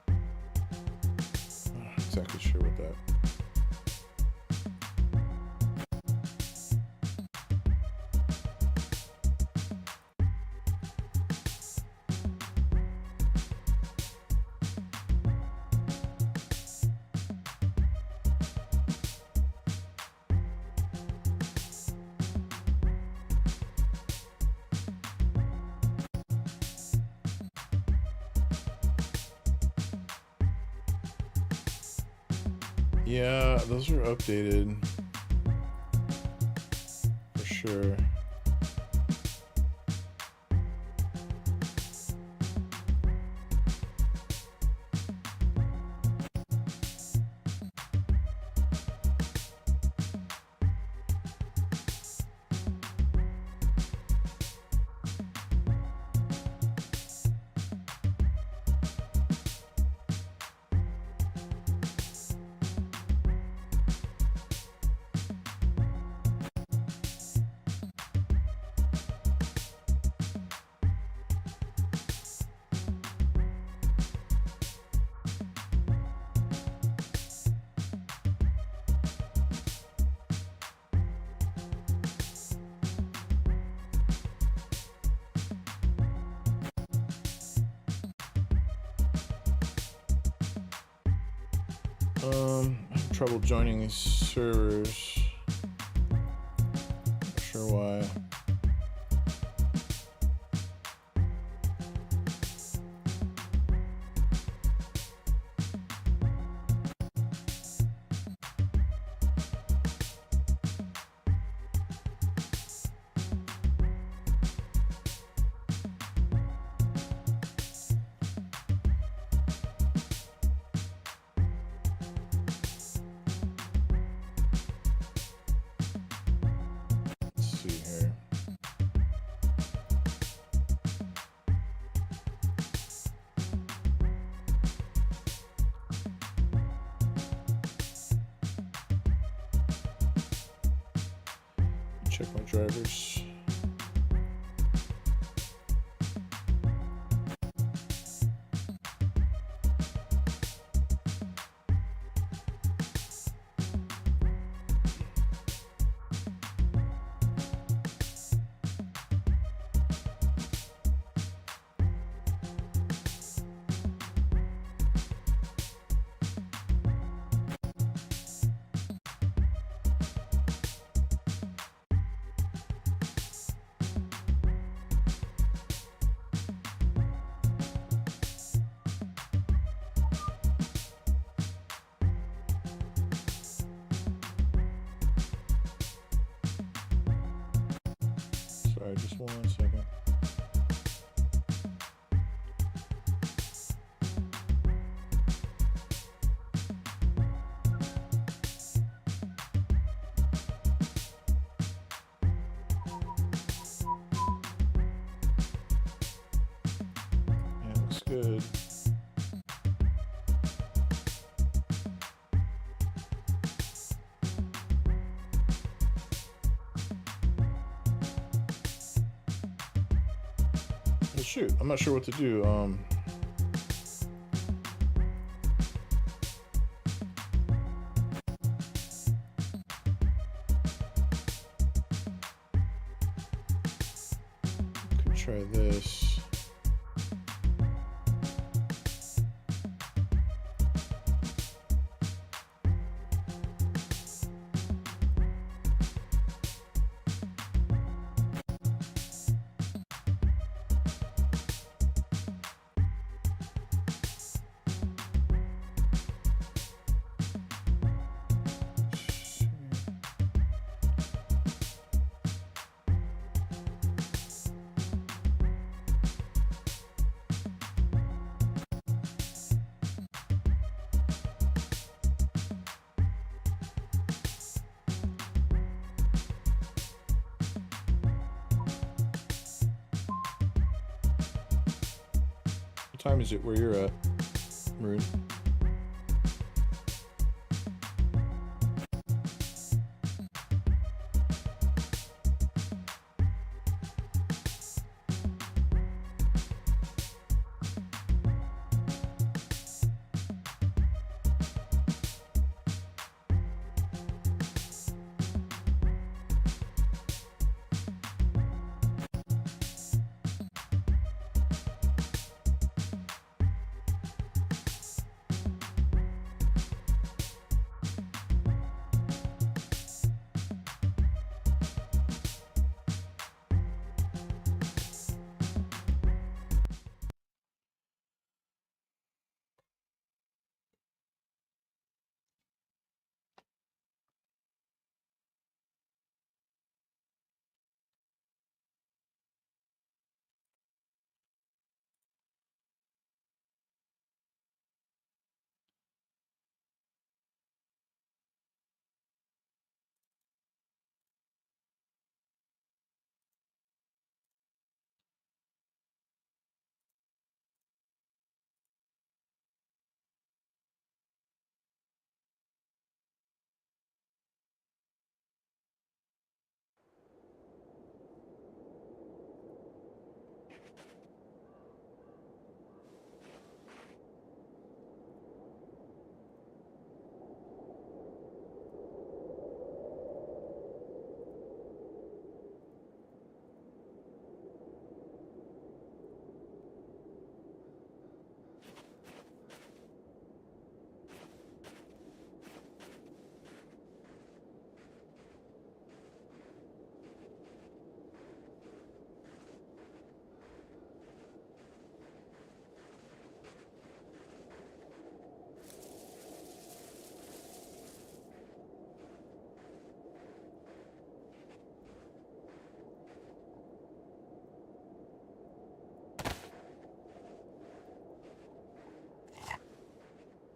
I'm not exactly sure what that. Yeah, those are updated for sure. I'm having trouble joining these servers. Not sure why. Check my drivers. Sorry, just 1 second. Yeah, looks good. Shoot, I'm not sure what to do. Could try this. What time is it where you're at, Maroon?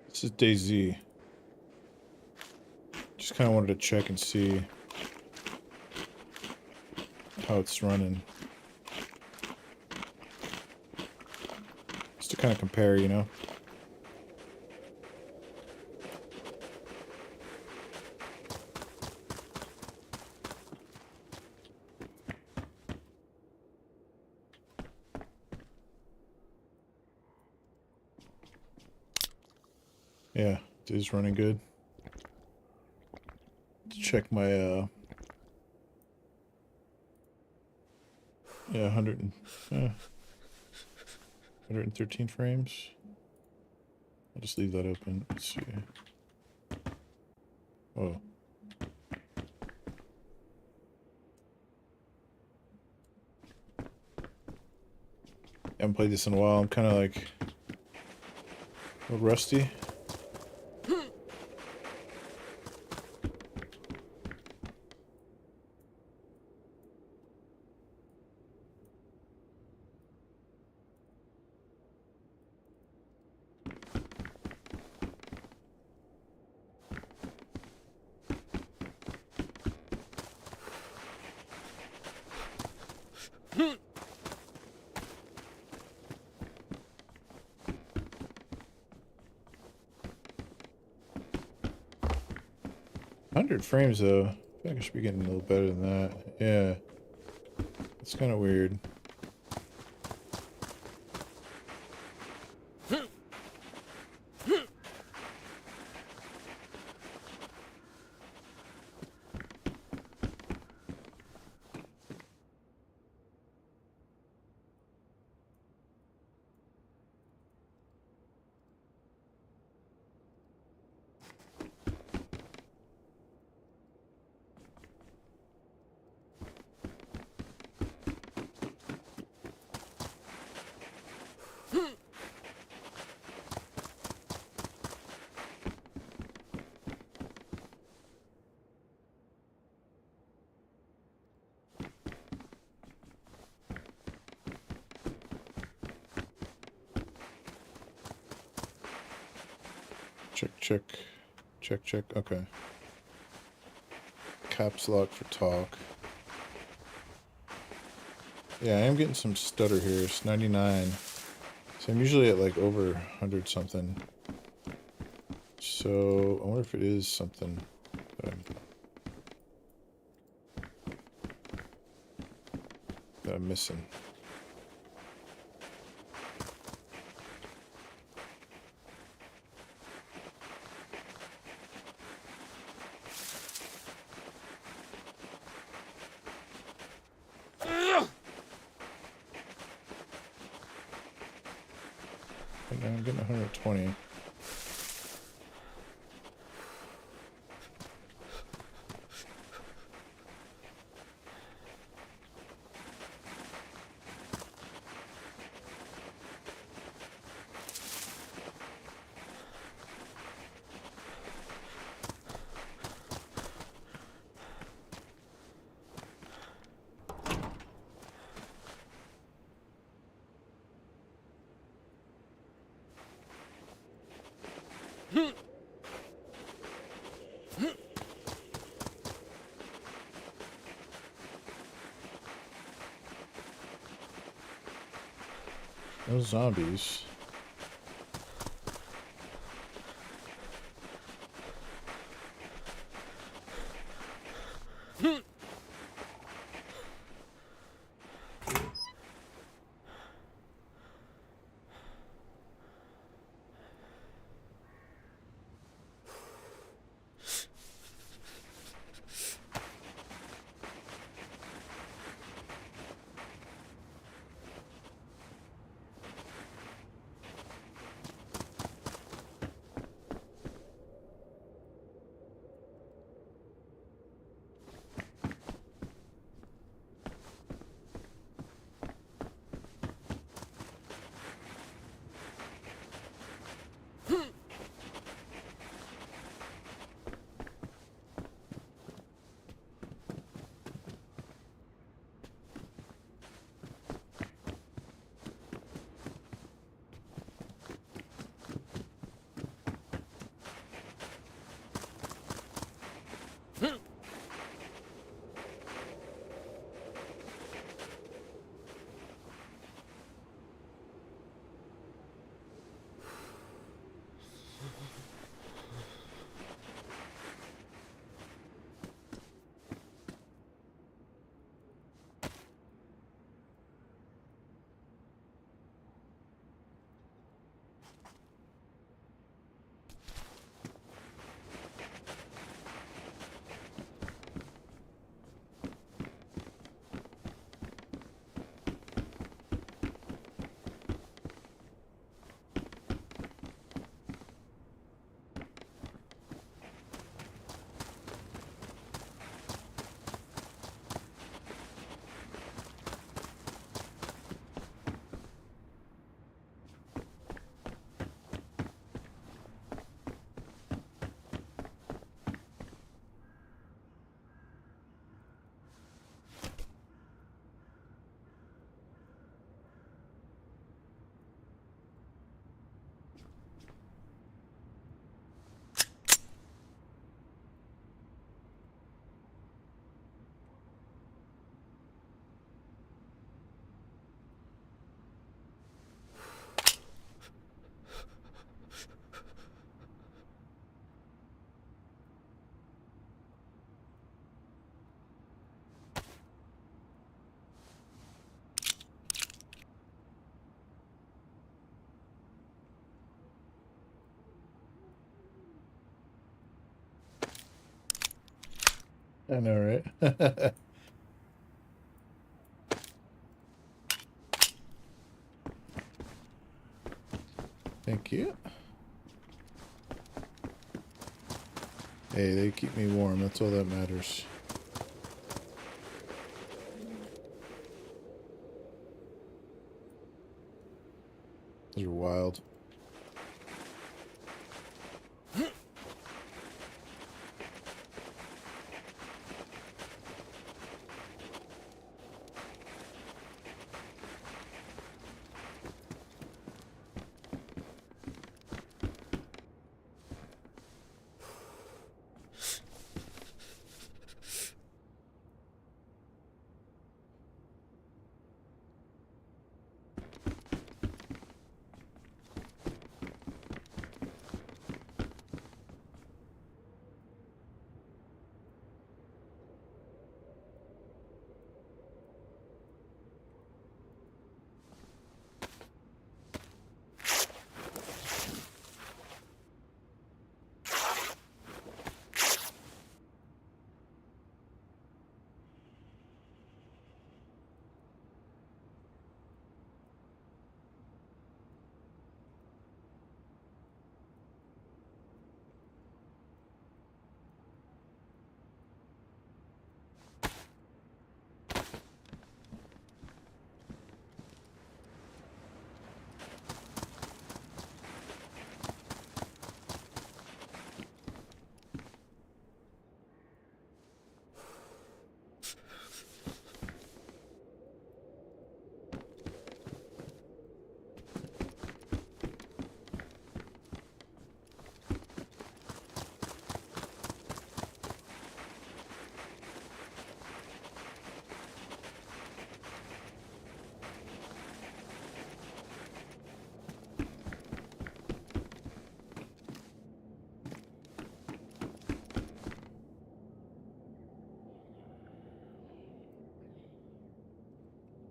This is DayZ. Just kind of wanted to check and see how it's running. Just to kind of compare, you know? Yeah, it is running good. Check my yeah, 113 frames. I'll just leave that open. Let's see. Oh. I haven't played this in a while. I'm kind of like a little rusty. 100 frames though. I feel like I should be getting a little better than that. Yeah. It's kind of weird. Check. Check. Okay. Caps lock for talk. Yeah, I am getting some stutter here. It's 99. So I'm usually at like over 100 something. So I wonder if it is something that I'm missing. And I'm getting 120. No zombies. I know, right? Thank you. Hey, they keep me warm. That's all that matters. Those are wild.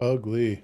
Ugly.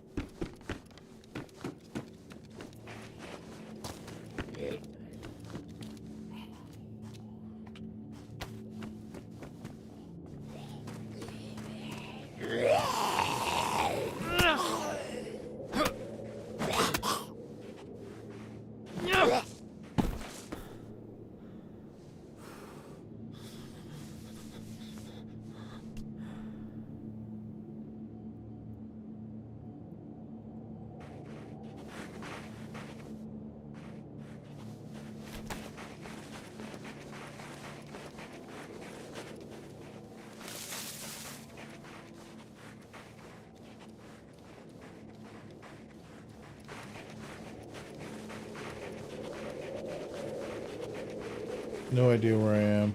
No idea where I am.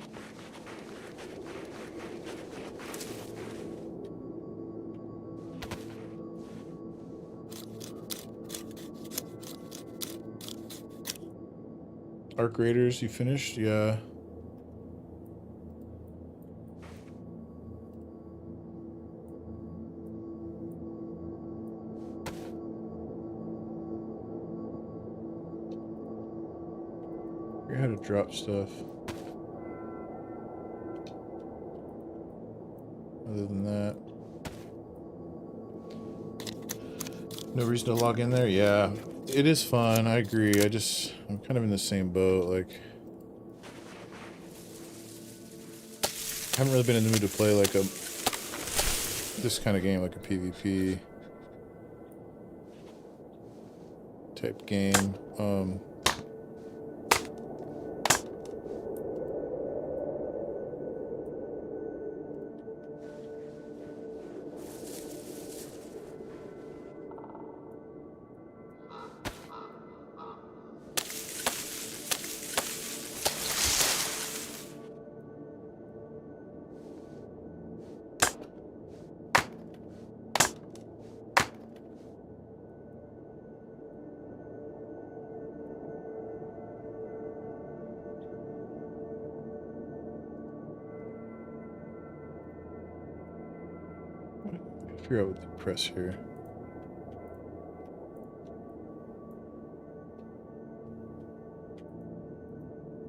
Arc Raiders, you finished? Yeah. I forget how to drop stuff. Other than that. No reason to log in there? Yeah. It is fun, I agree. I'm kind of in the same boat, like... I haven't really been in the mood to play like this kind of game, like a PvP type game. Figure out what to press here.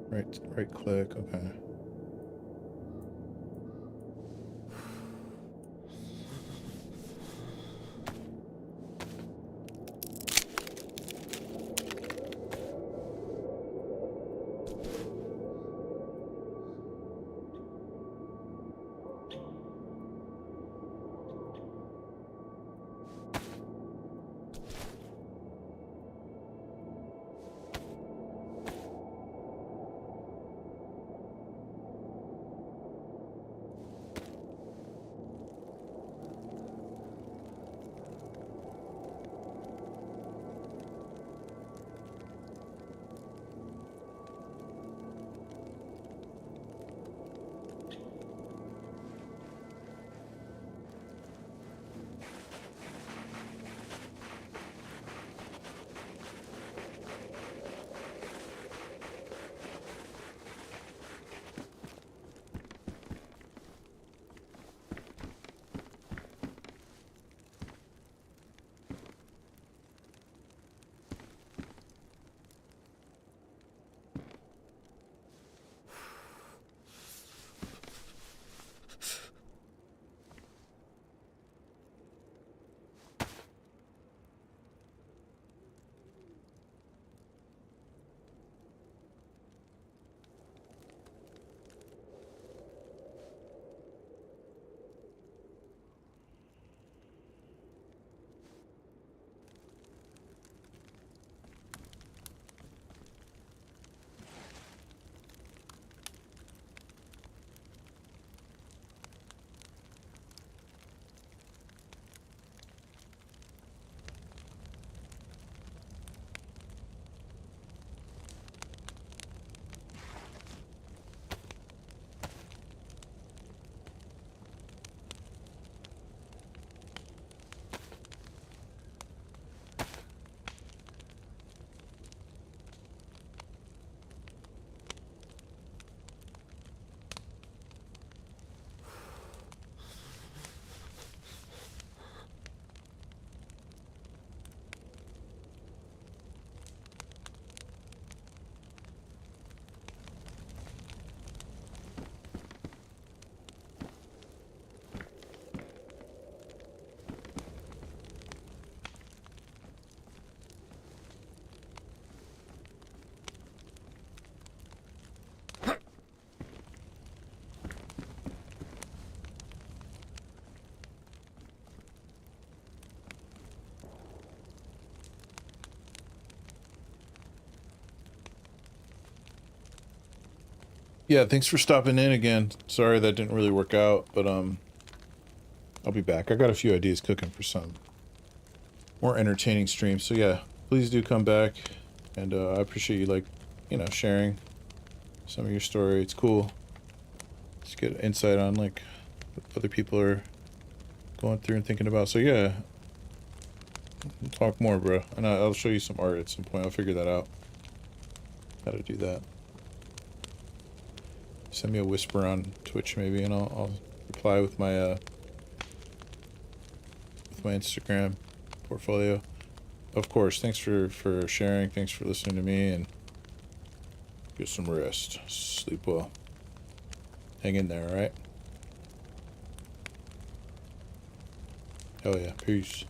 Right click, okay. Yeah, thanks for stopping in again. Sorry that didn't really work out, but I'll be back. I got a few ideas cooking for some more entertaining streams. So yeah, please do come back, and I appreciate you, like, you know, sharing some of your story. It's cool. Just get insight on like what other people are going through and thinking about. So yeah, we'll talk more, bro. And I'll show you some art at some point. I'll figure that out. How to do that. Send me a whisper on Twitch maybe, and I'll reply with my Instagram portfolio. Of course. Thanks for sharing. Thanks for listening to me, and get some rest. Sleep well. Hang in there, alright? Hell yeah. Peace.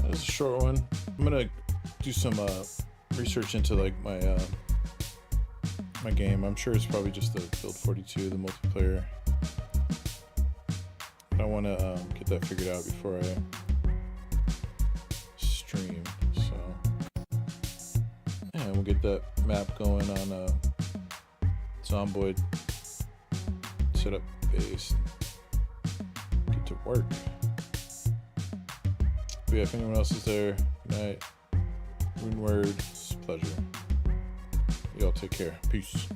That's a short one. I'm gonna do some research into like my my game. I'm sure it's probably just the Build 42, the multiplayer. But I want to get that figured out before I stream. So yeah, we'll get that map going on Zomboid. Set up base. And get to work. But yeah, if anyone else is there, good night. Ruined word, it's a pleasure. Y'all take care. Peace.